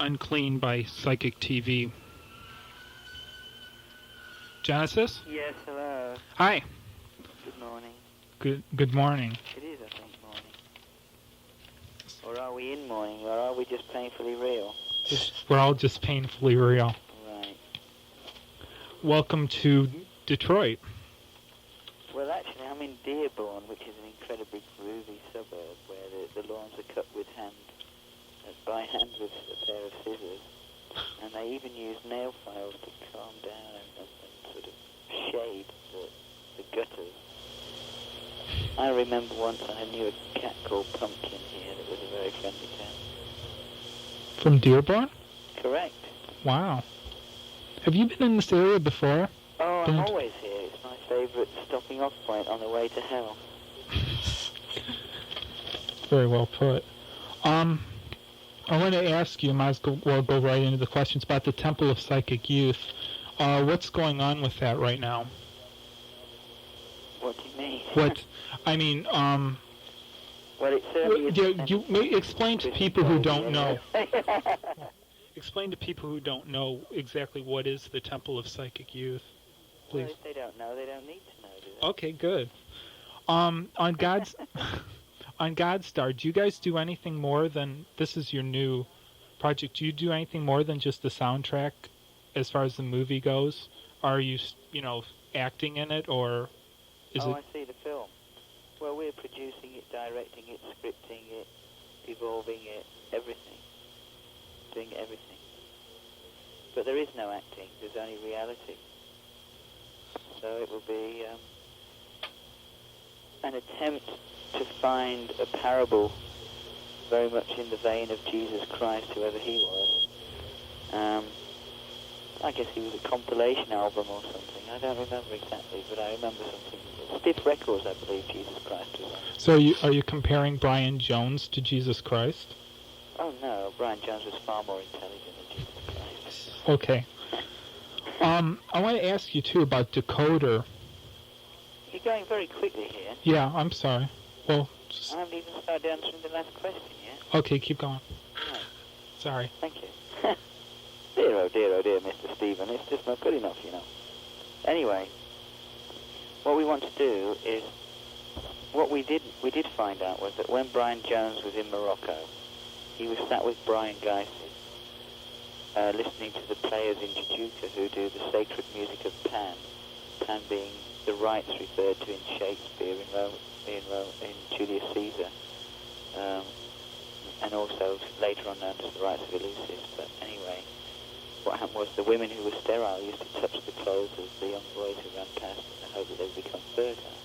Unclean by Psychic TV. Genesis? Yes, hello. Hi. Good morning. Good morning. It is, I think, morning. Or are we in morning, or are we just painfully real? We're all just painfully real. Right. Welcome to Detroit. Well, actually, I'm in Dearborn, which is an incredibly groovy suburb where the lawns are cut by hand with a pair of scissors. And they even use nail files to calm down and sort of shade the gutters. I remember once I knew a cat called Pumpkin here that was a very friendly cat. From Dearborn? Correct. Wow. Have you been in this area before? Oh, I'm always here. It's my favourite stopping off point on the way to hell. Very well put. I want to ask you, might as well go right into the questions about the Temple of Psychic Youth. What's going on with that right now? What do you mean? Well, it certainly you may explain to people who don't know. Explain to people who don't know exactly what is the Temple of Psychic Youth, please. Well, if they don't know, they don't need to know, do they? Okay, good. On Godstar, do you guys do anything more than, this is your new project, do you do anything more than just the soundtrack as far as the movie goes? Are you, acting in it, or is it... I see, the film. Well, we're producing it, directing it, scripting it, evolving it, everything. Doing everything. But there is no acting, there's only reality. So it will be an attempt to find a parable very much in the vein of Jesus Christ, whoever he was. I guess he was a compilation album or something. I don't remember exactly, but I remember something. Stiff Records, I believe Jesus Christ was on. So are you comparing Brian Jones to Jesus Christ? Oh no, Brian Jones was far more intelligent than Jesus Christ. Okay. I want to ask you too about Decoder. You're going very quickly here. Yeah, I'm sorry. Well, I haven't even started answering the last question yet. Okay, keep going. Right. Sorry. Thank you. Oh dear, Mr. Stephen. It's just not good enough, Anyway, what we want to do is, what we did find out was that when Brian Jones was in Morocco, he was sat with Brian Geisel, listening to the players in Jujuka who do the sacred music of Pan. Pan being the rites referred to in Shakespeare, in Julius Caesar, and also later on known as the rites of Eleusis. But anyway, what happened was the women who were sterile used to touch the clothes of the young boys who ran past in the hope that they would become fertile.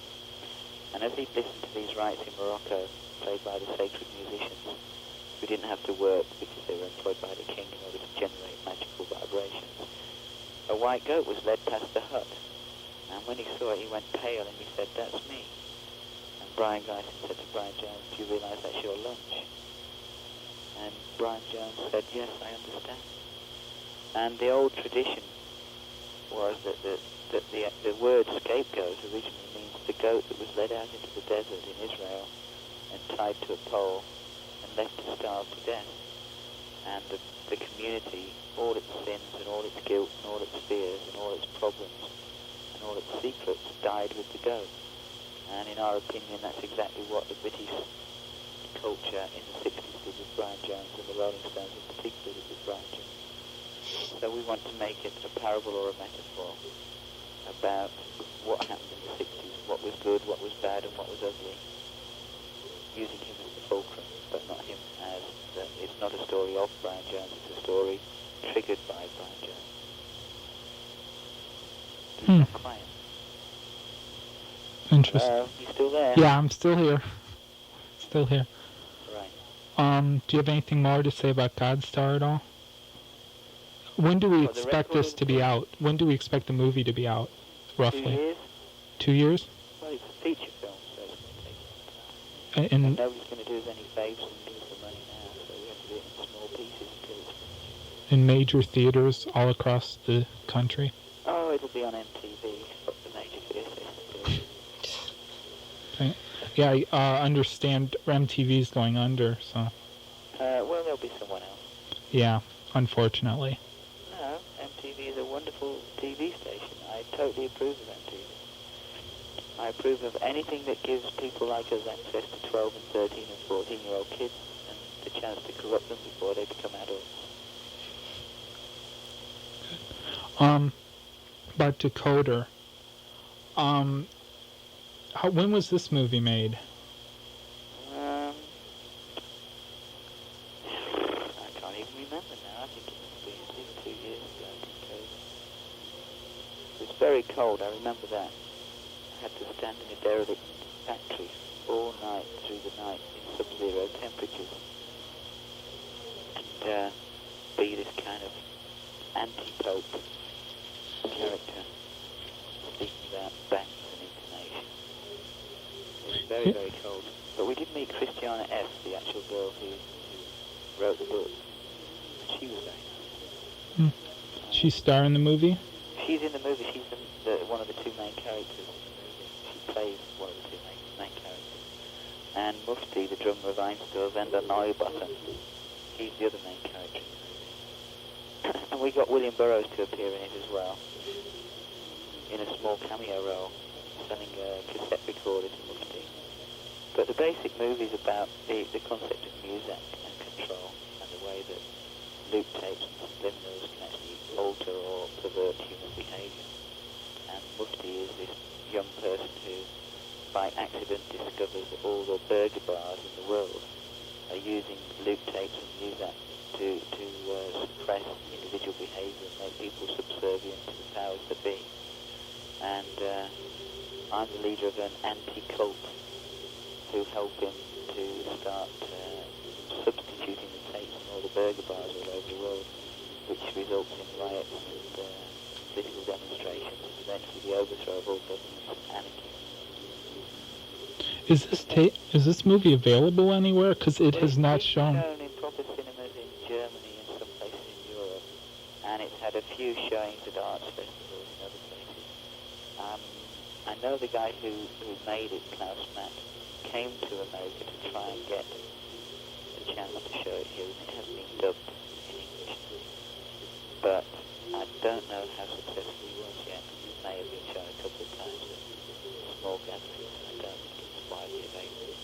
And as he listened to these rites in Morocco, played by the sacred musicians, who didn't have to work because they were employed by the king in order to generate magical vibrations, a white goat was led past the hut. And when he saw it, he went pale and he said, "That's me." And Brian Geisel said to Brian Jones, "Do you realise that's your lunch?" And Brian Jones said, "Yes, I understand." And the old tradition was that the word scapegoat originally means the goat that was led out into the desert in Israel and tied to a pole and left to starve to death. And the community, all its sins and all its guilt and all its fears and all its problems and all its secrets died with the goat. And in our opinion, that's exactly what the British culture in the 60s did with Brian Jones, and the Rolling Stones in particular did with Brian Jones. So we want to make it a parable or a metaphor about what happened in the 60s, what was good, what was bad, and what was ugly, using him as the fulcrum, but not him as it's not a story of Brian Jones, it's a story triggered by Brian Jones. Not quiet. Interesting. You still there? Yeah, I'm still here. Still here. Right. Do you have anything more to say about Godstar at all? When do we expect this to be out? When do we expect the movie to be out, roughly? 2 years. 2 years? Well, it's a feature film, so it's going to take some time. And nobody's going to do us any favours and give us the money now, so we have to do it in small pieces until it's finished. In major theaters all across the country? Oh, it'll be on MTV, fuck the major theatres. Okay. Yeah, I understand MTV's going under, so... well, there'll be someone else. Yeah. unfortunately. No, MTV is a wonderful TV station. I totally approve of MTV. I approve of anything that gives people like us access to 12 and 13 and 14-year-old kids and the chance to corrupt them before they become adults. About Decoder. When was this movie made? I can't even remember now. I think it must be at least 2 years ago. It was very cold, I remember that. I had to stand in a derelict factory all night through the night in sub-zero temperatures and be this kind of anti-pope character speaking about bangs and intonation. It was very, very cold. But we did meet Christiana F., the actual girl who wrote the book. And she was very nice. She's star in the movie? She's in the movie. She's one of the two main characters in the movie. She plays one of the two main characters. And Mufti, the drummer of Einstein, and the Neubutton, he's the other main character in the movie. And we got William Burroughs to appear in it as well, in a small cameo role, selling a cassette recorder to Mufti. But the basic movie is about the concept of music and control and the way that loop tapes and subliminals can actually alter or pervert human behaviour. And Mufti is this young person who, by accident, discovers that all the burger bars in the world are using loop tapes and music to suppress individual behaviour and make people subservient to the powers that be. And I'm the leader of an anti-cult who help him to start substituting the tapes in all the burger bars all over the world, which results in riots and political demonstrations and eventually the overthrow of all governments and anarchy. Is this movie available anywhere? Because it has not shown. It's shown in proper cinemas in Germany and some places in Europe, and it's had a few showings at arts festivals in other places. I know the guy who made it, Klaus Mack, came to America to try and get the channel to show it here, and it has been dubbed in English. But I don't know how successful he was yet. It may have been shown a couple of times at small gatherings, and I don't think it's widely available.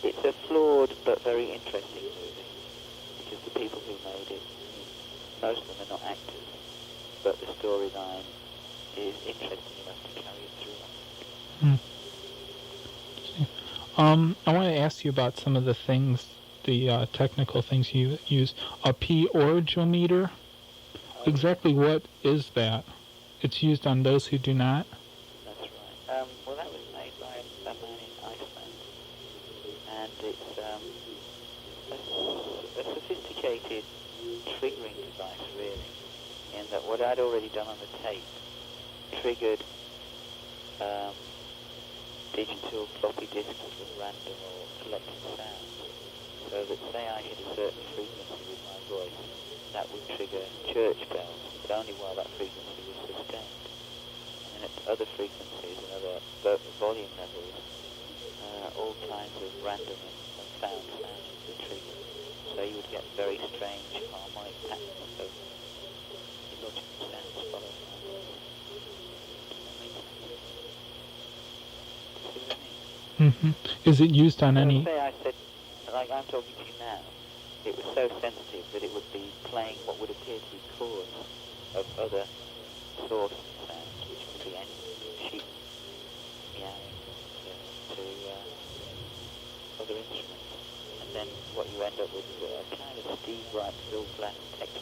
It's a flawed but very interesting movie, because the people who made it, most of them are not actors, but the storyline is interesting enough to carry it through. I want to ask you about some of the things, the technical things you use. A p-origiometer? Exactly what is that? It's used on those who do not? That's right. Well, that was made by a man in Iceland, and it's a sophisticated triggering device, really, in that what I'd already done on the tape triggered digital floppy disks of random or collected sounds, so that say I hit a certain frequency with my voice, that would trigger church bells, but only while that frequency was sustained. And then at other frequencies and other volume levels, all kinds of random and found sounds would be triggered. So you would get very strange harmonic patterns of illogical sounds followed by voice. Is it used on any... Say I said, like I'm talking to you now, it was so sensitive that it would be playing what would appear to be chords of other source sounds, which could be any sheep meowing to other instruments. And then what you end up with is a kind of Steve Wright Bill Glass texture,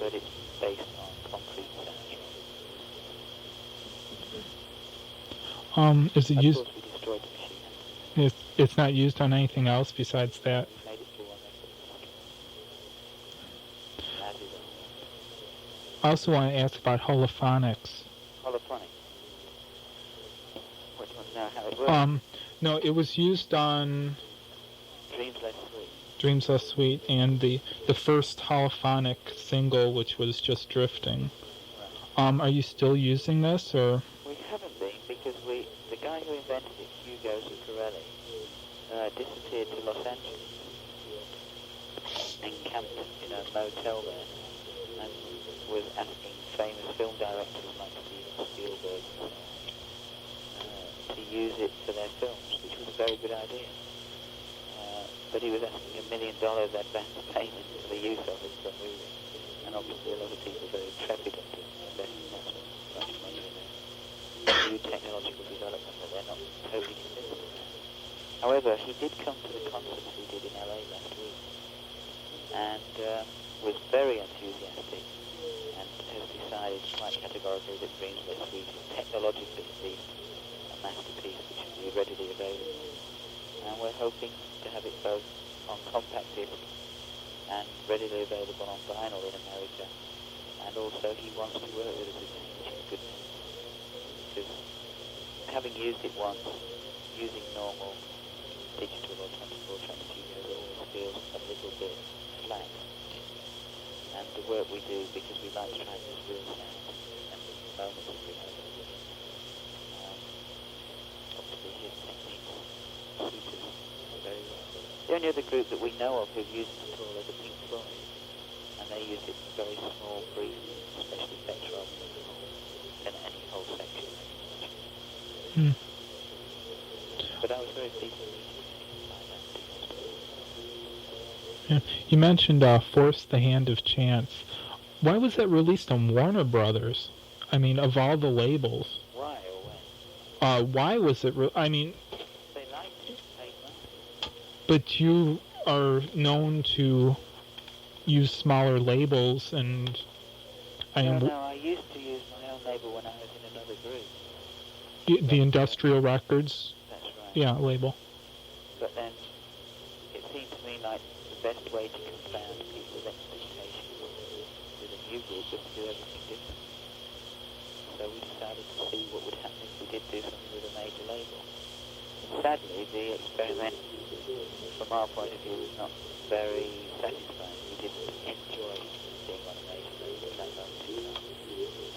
but it's based on concrete sounds. Is it used... Of course we destroyed the machine. It's not used on anything else besides that? Made it through one record. I also want to ask about holophonics. Holophonic. What, do you want to know how it works? No, it was used on Dreams Less Sweet. Dreams Less Sweet and the first holophonic single, which was Just Drifting. Right. Are you still using this, or? We haven't been, because the guy who invented it, Hugo Zuccarelli, disappeared to Los Angeles. camped in a motel there and was asking famous film directors like Steven Spielberg to use it for their films, which was a very good idea. But he was asking $1 million advance payment for the use of it for a movie. And obviously a lot of people are very trepidant in investing that much money in new technological development, but they're not totally convinced of that. However, he did come to the conference we did in LA last week and was very enthusiastic and has decided quite categorically that Greenslip Suite is technologically at least a masterpiece which should be readily available. And we're hoping to have it both on compact disc and readily available on vinyl in America. And also he wants to work with us again, which is good news. Because having used it once, using normal digital or 24-track studios always feels a little bit flat. And the work we do, because we like to try and use real sound and moments of reality, obviously his techniques suit us very well. The only other group that we know of who've used it at all are the Pink Floyd, and they used it in very small, brief, special effects rather than any whole section. But I was very pleased to meet him. Yeah. You mentioned Force the Hand of Chance. Why was that released on Warner Brothers? I mean, of all the labels. Why or when? Why was it... I mean... They liked it. They liked it. But you are known to use smaller labels, and... No, I used to use my own label when I was in another group. The Industrial Records? That's right. Yeah, label. But then it seemed to me like the best way to confound people's expectations with a new group was to do everything different. So we decided to see what would happen if we did do something with a major label. Sadly, the experiment, from our point of view, was not very satisfying. We didn't enjoy being on a major label at that moment in time.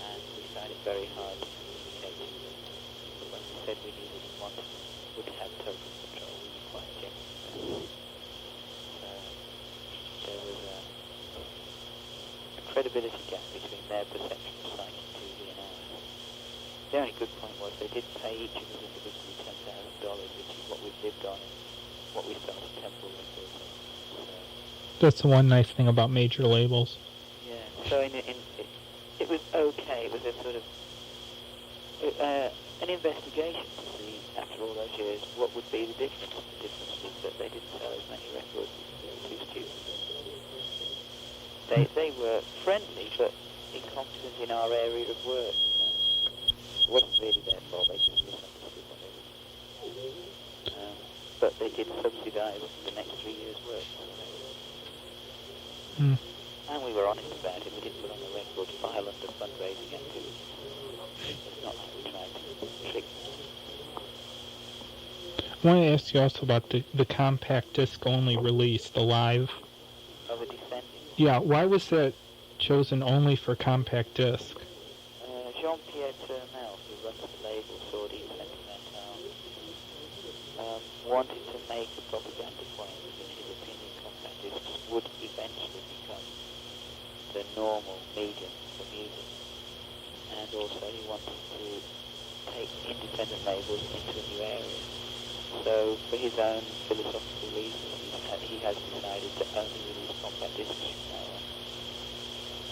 And we found it very hard to communicate to them. But when we said we needed and wanted, would have total control, we were quite genuine. There was a credibility gap between their perception of psychic TV and ours. The only good point was they did pay each of us individually $10,000, which is what we've lived on and what we felt at Temple Records. That's the one nice thing about major labels. Yeah, so it was okay. It was a sort of an investigation to see, after all those years, what would be the difference. The difference was that they didn't sell as many records as the two students. They were friendly, but incompetent in our area of work. It wasn't really their fault, they just misunderstood what they were doing. But they did subsidise the next 3 years' work. And we were honest about it. We didn't put on the record file under fundraising activities. It's not like we tried to trick them. I want to ask you also about the compact disc only release, the live. Oh, the Descending? Yeah, why was that chosen only for compact disc? Jean-Pierre Turmel, who runs the label Sordine Sentimental, wanted to make a propaganda point that in his opinion compact discs would eventually become the normal medium for music. And also he wanted to take independent labels into a new area. So for his own philosophical reasons, he has decided to only release compact discs from now on.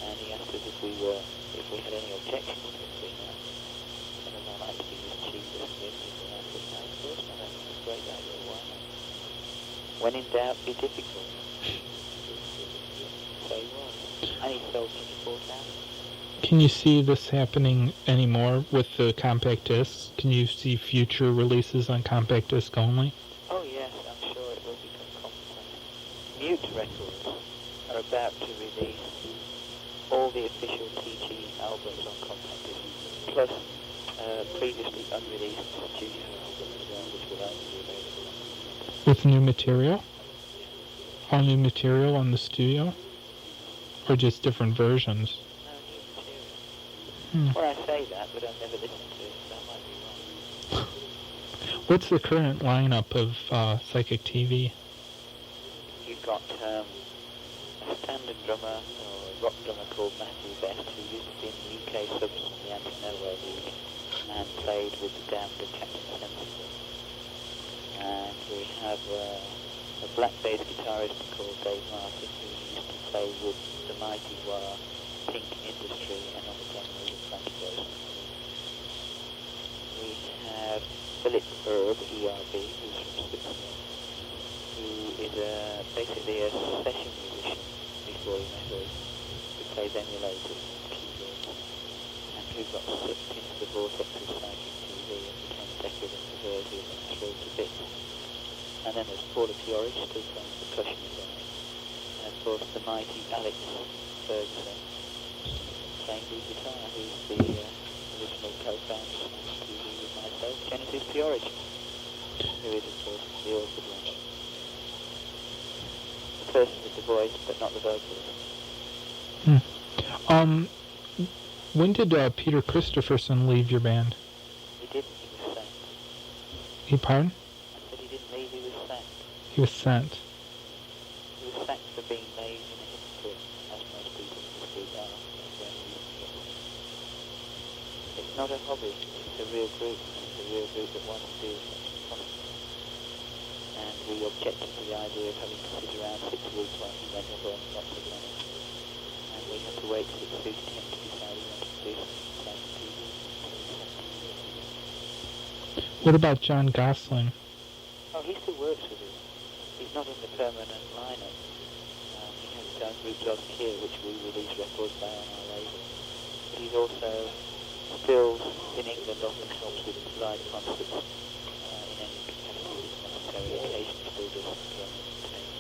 And he asked us if we had any objections to doing that. And as I like to be as cheap as possible, and I said, no, of course not, that's a great idea, why not? When in doubt, be difficult. So he was. And he sold 24,000. Can you see this happening anymore with the compact discs? Can you see future releases on compact disc only? Oh yes, I'm sure it will become commonplace. Mute Records are about to release all the official TG albums on compact disc, plus previously unreleased studio albums as well, which will only be available on compact disc. With new material? All new material on the studio? Or just different versions? Well, I say that, but I've never listened to it, so I might be wrong. What's the current lineup of Psychic TV? You've got tandem drummer, or a rock drummer called Matthew Best, who used to be in the UK subs in the Anti-Nowhere League, and played with the Damned and Captain Sensible. And we have a black bass guitarist called Dave Martin, who used to play with the Mighty Wah, Pink Industry, and on the demo with Frankie Wilson. We have Philip Erb, ERB, who's from Switzerland, who is basically a session musician before he met us, who plays emulators and keyboards, and who got sucked into the vortex of psychic TV and became decadent, perverted, and thrilled to bits. And then there's Orridge, still playing percussion again, and of course the mighty Alex Ferguson, playing lead guitar, who's the original co-founder of TV with myself, Genesis Orridge, who is of course the awkward one. The person with the voice, but not the vocals. When did Peter Christopherson leave your band? He didn't, he was sent. He, pardon? I said he didn't leave, he was sent. He was sent. He was sacked for being lazy and a hypocrite, as most people in this group are. It's not a hobby, it's a real group. It's a real group that wants to do as much as possible. And we objected to the idea of having to sit around 6 weeks while he went up on lots of money. And we had to wait till it suited him to decide he wanted to do something on TV. What about John Gosling? Oh, he still works with us. He's not in the permanent lineup. He has his own group, Dog Kier, which we release records by on our label. But he's also still in England, often helps with live concerts in any capacity that's necessary. Occasionally still does some drumming and tapes.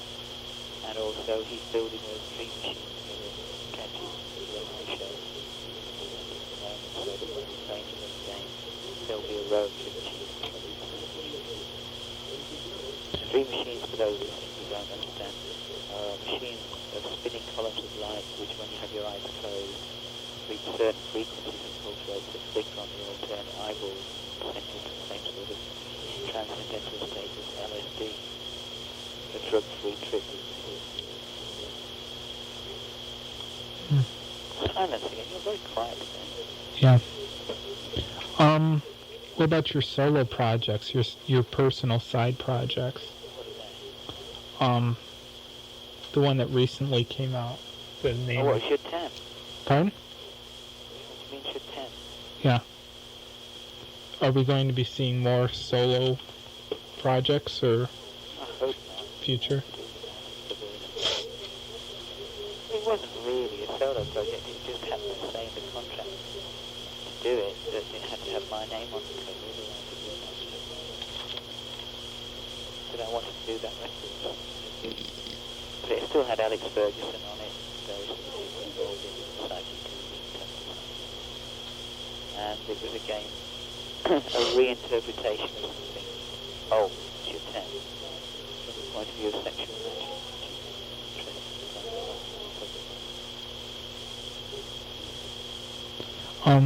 And also he's building a dream machine here in Catches, the local show. So that when he's training in the game, there'll be a row of dream machines. Dream machines, for those who don't understand, are machines of spinning columns of light which, when you have your eyes closed, reach certain frequencies and pulse rates that flicker on the alternate eyeballs and send you to the same sort of transcendental state as LSD, a drug-free trip. Silence again, you're very quiet today. Yeah. What about your solo projects, your personal side projects? What are they? The one that recently came out. The name. Oh, what, Should 10? Pardon? What do you mean, Should 10? Yeah. Are we going to be seeing more solo projects or I hope not. future? It wasn't really a solo project, it just happened to say in the contract to do it that it had to have my name on the cover, otherwise it would not fit. But I wanted to do that record. But it still had Alex Ferguson on it, various other people involved in psychic TV and and it was again a reinterpretation of something old, Should 10, from the point of view of sexual magic.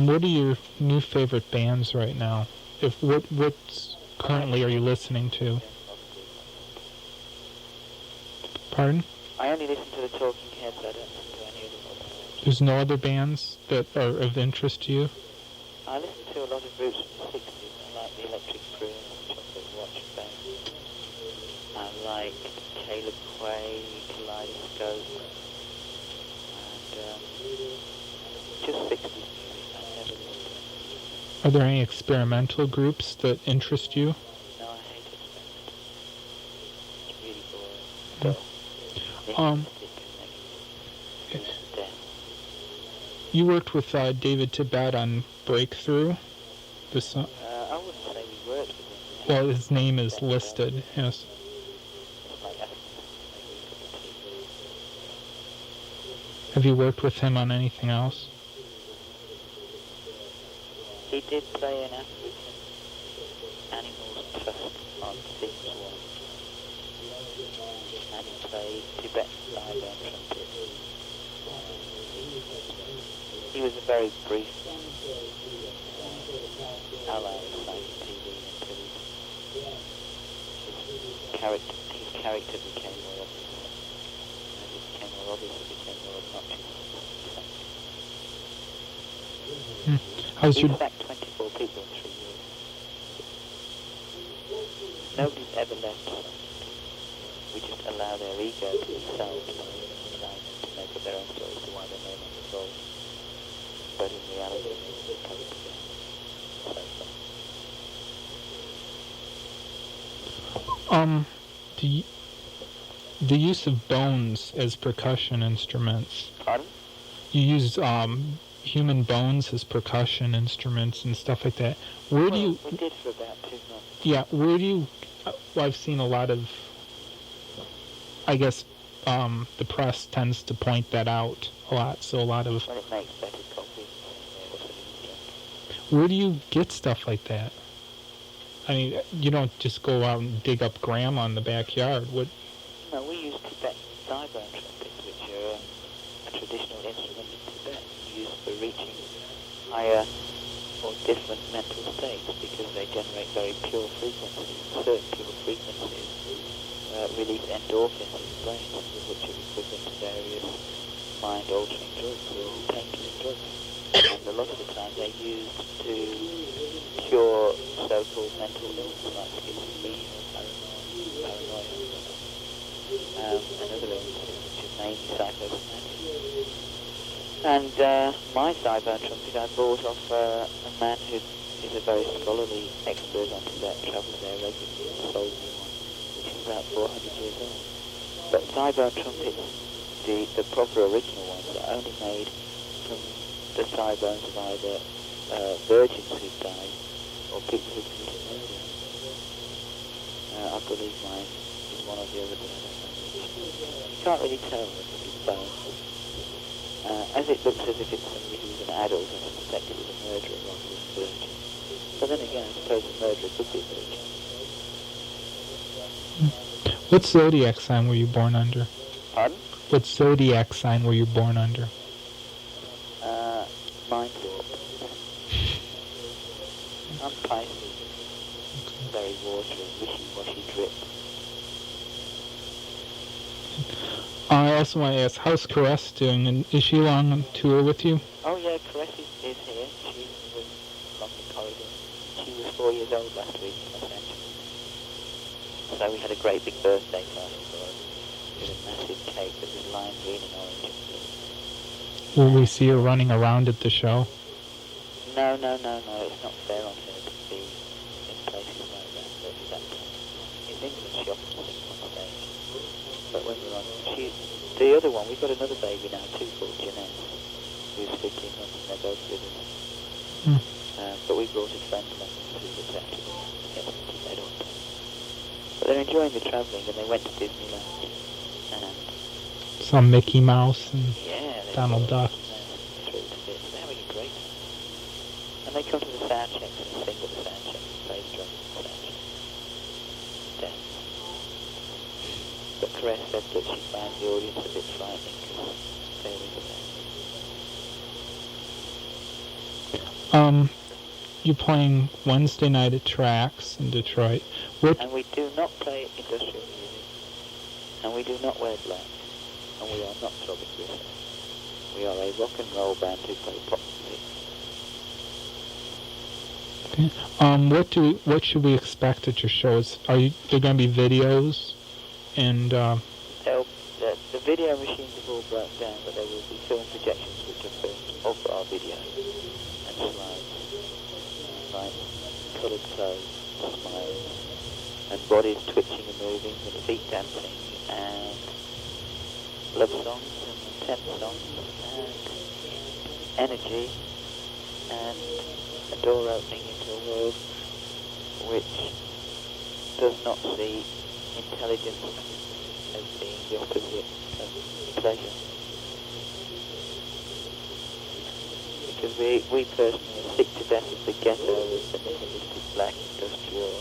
What are your new favorite bands right now? What currently are you listening to? Pardon? I only listen to the Talking Heads, I don't listen to any other bands. There's no other bands that are of interest to you? I listen to a lot of groups from the 60s. I like the Electric Crew and the Chocolate Watch Band. I like Caleb Quaye, Kaleidoscope, and just 60s music. I never listened to. Are there any experimental groups that interest you? No, I hate experimental. It's really boring. You worked with David Tibet on Breakthrough. I wouldn't say we worked with him. Well, his name is listed, yes. It's like asking us to make a TV. Have you worked with him on anything else? He did play an African Animals Trust on Things 1. And he played Tibetan live on trumpet. He was a very brief ally of Psychic TV until his character became more obvious. And it became more obvious that How's We've your... sacked 24 people in 3 years. Nobody's ever left us. We just allow their ego to be solved by allowing them to make up their own stories to why they're no longer involved. But in reality, they come together. The use of bones as percussion instruments. Pardon? You use human bones as percussion instruments and stuff like that. Where do you... We did for about 2 months. Yeah, where do you... I've seen a lot of... I guess the press tends to point that out a lot, so a lot of... Well, it makes better coffee. Where do you get stuff like that? I mean, you don't just go out and dig up grandma in the backyard. What? No, we use Tibetan thigh-bone trumpets, which are a traditional instrument in Tibet, used for reaching higher or different mental states because they generate very pure frequencies. Certain pure frequencies release endorphins in the brain, which are equivalent to various mind-altering drugs or pain-killing drugs. And a lot of the time they're used to cure so-called mental illness like schizophrenia or paranoia and other illnesses, which is mainly psychosomatic. And my thigh-bone trumpet I bought off a man who is a very scholarly expert on Tibet, travels there regularly and sold me one, which is about 400 years old. But thigh-bone trumpets, the proper original ones, are only made from the thigh bones of either virgins who've died or people who've committed murder. I believe mine is one of the other, but I don't know which. You can't really tell with these bones. As it looks as if it's somebody who's an adult, I suspect it was a murderer rather than a virgin. But then again, I suppose a murderer could be a virgin. What zodiac sign were you born under? Pardon? What zodiac sign were you born under? Mind warp. I'm Pisces. Very watery, wishy-washy drip. I also want to ask, how's Caress doing? And is she on tour with you? Oh yeah, Caress is here. She's in the room along the corridor. She was 4 years old last week in Los Angeles. So we had a great big birthday party for her with a massive cake that was lime green and orange and blue. Will we see her running around at the show? No, it's not fair on her to be in places like that. In England she often sings on stage. But when we're on... the other one, we've got another baby now too called Jeanette, who's 15 months and they're both with us. But we brought a friend along who looks after them and gets them to bed all day. But they're enjoying the travelling and they went to Disneyland. And some Mickey Mouse and Donald Duck. They're having a great time. And they come to the sound checks and sing at the sound checks and play the drums at the sound checks. Dance. But Caress said that she found the audience a bit frightening because they were there. You're playing Wednesday night at Trax in Detroit. And we do not play industrial music. And we do not wear black. And we are not Throbbing Gristle. We are a rock and roll band who play pop music. Okay. What should we expect at your shows? Are there going to be videos? And the video machines have all broken down, but there will be film projections which are filmed of our video and slides, like coloured clothes, smiles, and bodies twitching and moving, and feet dancing, and love songs and intense songs, and energy, and a door opening into a world which does not see intelligence as being the opposite of pleasure. Because we personally are sick to death of the ghetto, of the nihilistic, black, industrial,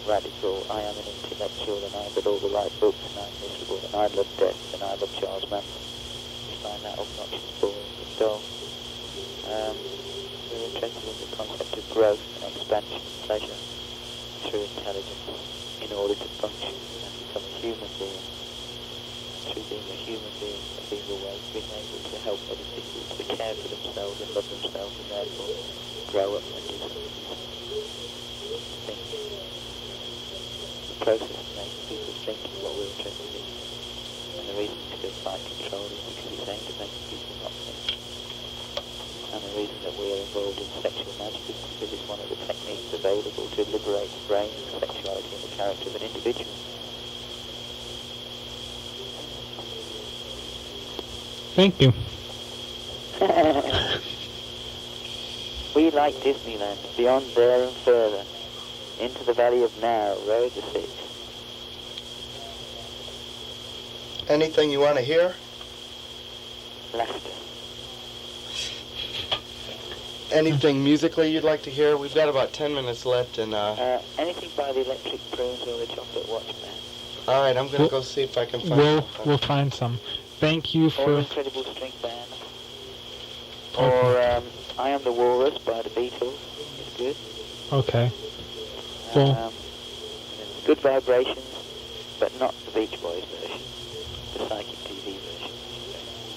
radical, I am an intellectual and I've got all the right books and I'm miserable and I love death and I love Charles Manson. We find that obnoxious, boring and dull. We're interested in the concept of growth and expansion and pleasure through intelligence in order to function and become a human being. through being a human being, being awake, being able to help other people to care for themselves and love themselves and therefore grow up and do something think. The process of making people think is what we're interested in. And the reason we still fight control is because it's aimed at making people not think. And the reason that we are involved in sexual magic is because it's one of the techniques available to liberate the brain, the sexuality and the character of an individual. Thank you. We like Disneyland, beyond there and further, into the Valley of Now, Road to 6. Anything you want to hear? Laughter. Anything musically you'd like to hear? We've got about 10 minutes left, and Anything by the Electric Prunes or the Chocolate Watchman. all right, I'm gonna go see if I can find something. We'll find some. Thank you Or for... Incredible String Band. Okay. Or I Am the Walrus by the Beatles. It's good. Okay. Well, Good Vibrations, but not the Beach Boys version. The Psychic TV version.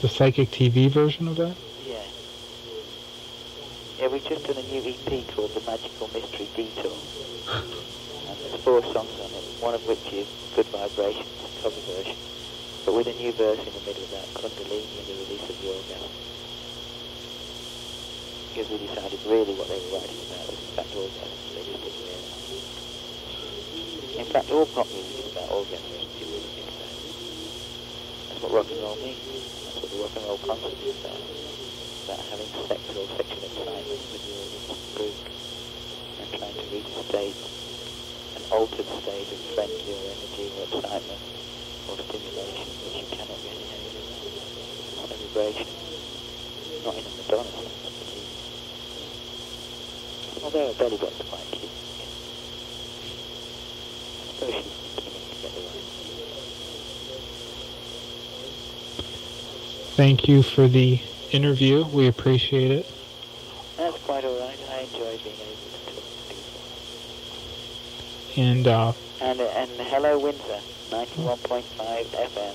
the Psychic TV version of that? Yeah. Yeah, we've just done a new EP called The Magical Mystery Detour. And there's 4 songs on it, one of which is Good Vibrations, cover version, but with a new verse in the middle of that, Kundalini and the Release of the Orgasm. Because we decided really what they were writing about was in fact orgasms, they just didn't realise. In fact, all pop music is about orgasms, if you really think about it. That's what rock and roll means. That's what the rock and roll concert is about having sex or sexual excitement with your group and trying to reach a state, an altered state of frenzy or energy or excitement or stimulation which you cannot get in any other way. It's not a vibration, not in a Madonna sense, but even. Although a belly button's quite cute. Yeah. I suppose she's beginning to get the right. Thank you for the interview. We appreciate it. That's quite alright. I enjoy being able to talk to people. And And hello Windsor, 91.5 FM.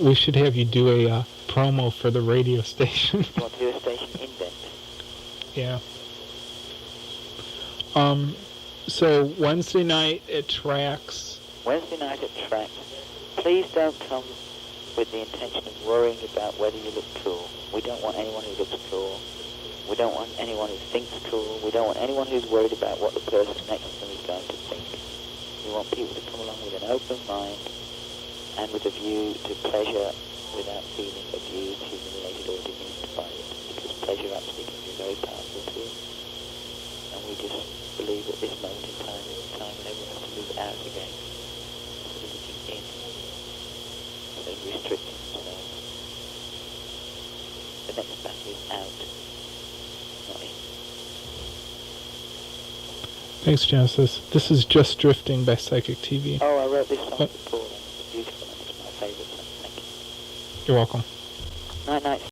we should have you do a promo for the radio station. You want to do a station indent? Yeah. So Wednesday night at Tracks. Wednesday night at Tracks. Please don't come with the intention of worrying about whether you look cool. We don't want anyone who looks cool. We don't want anyone who thinks cool. We don't want anyone who's worried about what the person next to them is going to think. We want people to come along with an open mind and with a view to pleasure without feeling abused, humiliated or demeaned by it. Because pleasure actually can be very powerful too. And we just believe at this moment in time is the time when everyone has to move out again, instead of looking in, instead of restricting themselves. The next battle is out, not in. Thanks, Genesis. This is Just Drifting by Psychic TV. Oh, I wrote this song for Paul, and it's beautiful, and it's my favourite song. Thank you. You're welcome. Night, night.